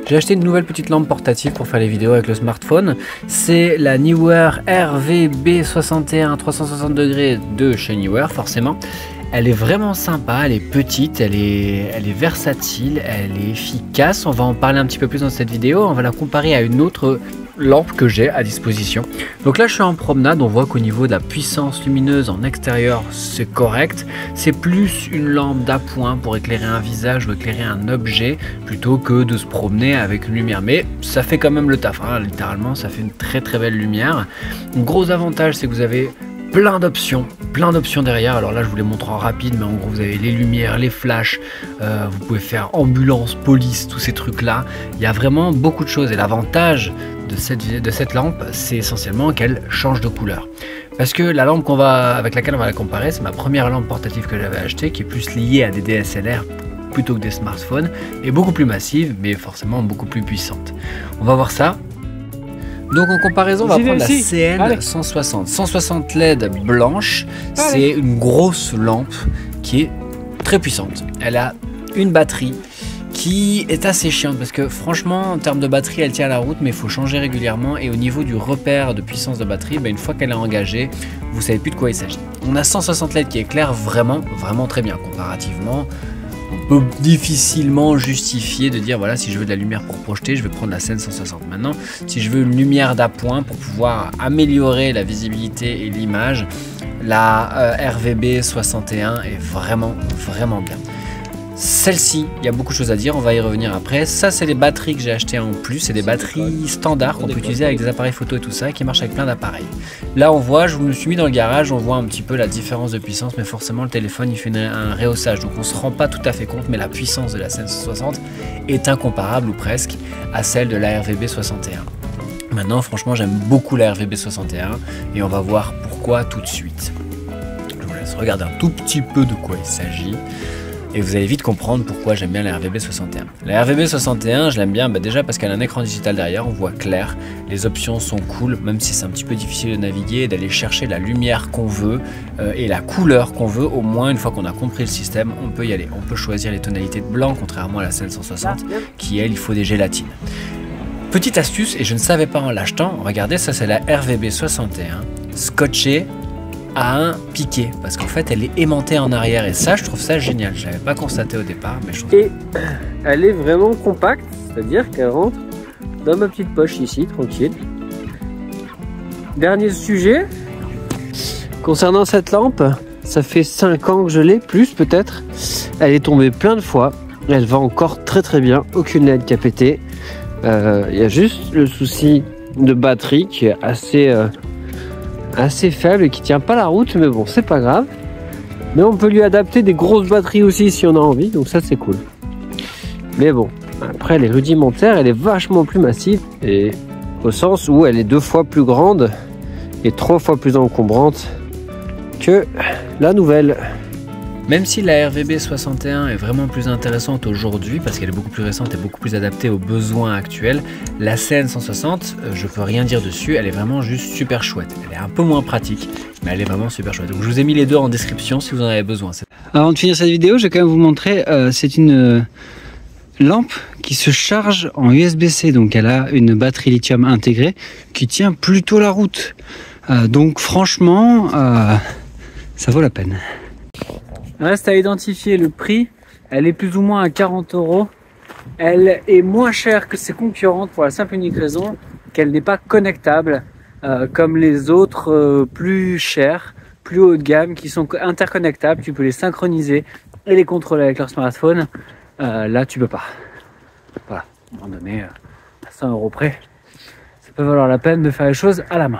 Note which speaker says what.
Speaker 1: J'ai acheté une nouvelle petite lampe portative pour faire les vidéos avec le smartphone. C'est la Neewer RVB61 360 degrés de chez Neewer, forcément. Elle est vraiment sympa, elle est petite, elle est versatile, elle est efficace. On va en parler un petit peu plus dans cette vidéo. On va la comparer à une autre lampe que j'ai à disposition. Donc là je suis en promenade, on voit qu'au niveau de la puissance lumineuse en extérieur c'est correct. C'est plus une lampe d'appoint pour éclairer un visage ou éclairer un objet plutôt que de se promener avec une lumière. Mais ça fait quand même le taf, hein. Littéralement ça fait une très belle lumière. Un gros avantage c'est que vous avez plein d'options derrière. Alors là je vous les montre en rapide, mais en gros vous avez les lumières, les flashs, vous pouvez faire ambulance, police, tous ces trucs là. Il y a vraiment beaucoup de choses et l'avantage de cette lampe c'est essentiellement qu'elle change de couleur. Parce que la lampe avec laquelle on va la comparer, c'est ma première lampe portative que j'avais achetée, qui est plus liée à des DSLR plutôt que des smartphones, et beaucoup plus massive, mais forcément beaucoup plus puissante. On va voir ça. Donc en comparaison, on va prendre la CN160. 160 LED blanche, c'est une grosse lampe qui est très puissante. Elle a une batterie qui est assez chiante parce que franchement en termes de batterie elle tient la route, mais il faut changer régulièrement, et au niveau du repère de puissance de batterie, une fois qu'elle est engagée, vous savez plus de quoi il s'agit. On a 160 LED qui éclaire vraiment très bien comparativement. On peut difficilement justifier de dire voilà, si je veux de la lumière pour projeter, je vais prendre la CN160. Maintenant, si je veux une lumière d'appoint pour pouvoir améliorer la visibilité et l'image, la RVB61 est vraiment bien. Celle-ci, il y a beaucoup de choses à dire, on va y revenir après. Ça, c'est les batteries que j'ai achetées en plus. C'est des batteries standards qu'on peut utiliser avec des appareils photo et tout ça, qui marchent avec plein d'appareils. Là, on voit, je me suis mis dans le garage, on voit un petit peu la différence de puissance, mais forcément, le téléphone, il fait un rehaussage. Donc, on se rend pas tout à fait compte, mais la puissance de la CN160 est incomparable, ou presque, à celle de la RVB61. Maintenant, franchement, j'aime beaucoup la RVB61, et on va voir pourquoi tout de suite. Je vous laisse regarder un tout petit peu de quoi il s'agit. Et vous allez vite comprendre pourquoi j'aime bien la RVB61. La RVB61, je l'aime bien déjà parce qu'elle a un écran digital derrière, on voit clair, les options sont cool, même si c'est un petit peu difficile de naviguer et d'aller chercher la lumière qu'on veut et la couleur qu'on veut. Au moins, une fois qu'on a compris le système, on peut y aller. On peut choisir les tonalités de blanc, contrairement à la CN160, qui elle, il faut des gélatines. Petite astuce, et je ne savais pas en l'achetant, regardez, ça c'est la RVB61, scotchée à un piqué, parce qu'en fait elle est aimantée en arrière, et ça je trouve ça génial. Je l'avais pas constaté au départ, mais je trouve. Et elle est vraiment compacte, c'est-à-dire qu'elle rentre dans ma petite poche ici, tranquille. Dernier sujet concernant cette lampe, ça fait 5 ans que je l'ai, plus peut-être. Elle est tombée plein de fois, elle va encore très bien, aucune LED qui a pété. Il y a juste le souci de batterie qui est assez faible et qui tient pas la route, mais bon, c'est pas grave. Mais on peut lui adapter des grosses batteries aussi si on a envie, donc ça c'est cool. Mais bon, après elle est rudimentaire, elle est vachement plus massive, et au sens où elle est 2 fois plus grande et 3 fois plus encombrante que la nouvelle. Même si la RVB61 est vraiment plus intéressante aujourd'hui parce qu'elle est beaucoup plus récente et beaucoup plus adaptée aux besoins actuels, la CN160, je peux rien dire dessus, elle est vraiment juste super chouette. Elle est un peu moins pratique, mais elle est vraiment super chouette. Donc je vous ai mis les deux en description si vous en avez besoin. Avant de finir cette vidéo, je vais quand même vous montrer, c'est une lampe qui se charge en USB-C, donc elle a une batterie lithium intégrée qui tient plutôt la route. Donc franchement, ça vaut la peine. Reste à identifier le prix. Elle est plus ou moins à 40 €. Elle est moins chère que ses concurrentes pour la simple et unique raison qu'elle n'est pas connectable comme les autres plus chères, plus haut de gamme, qui sont interconnectables. Tu peux les synchroniser et les contrôler avec leur smartphone. Là, tu peux pas. Voilà, à un moment donné, à 100 € près, ça peut valoir la peine de faire les choses à la main.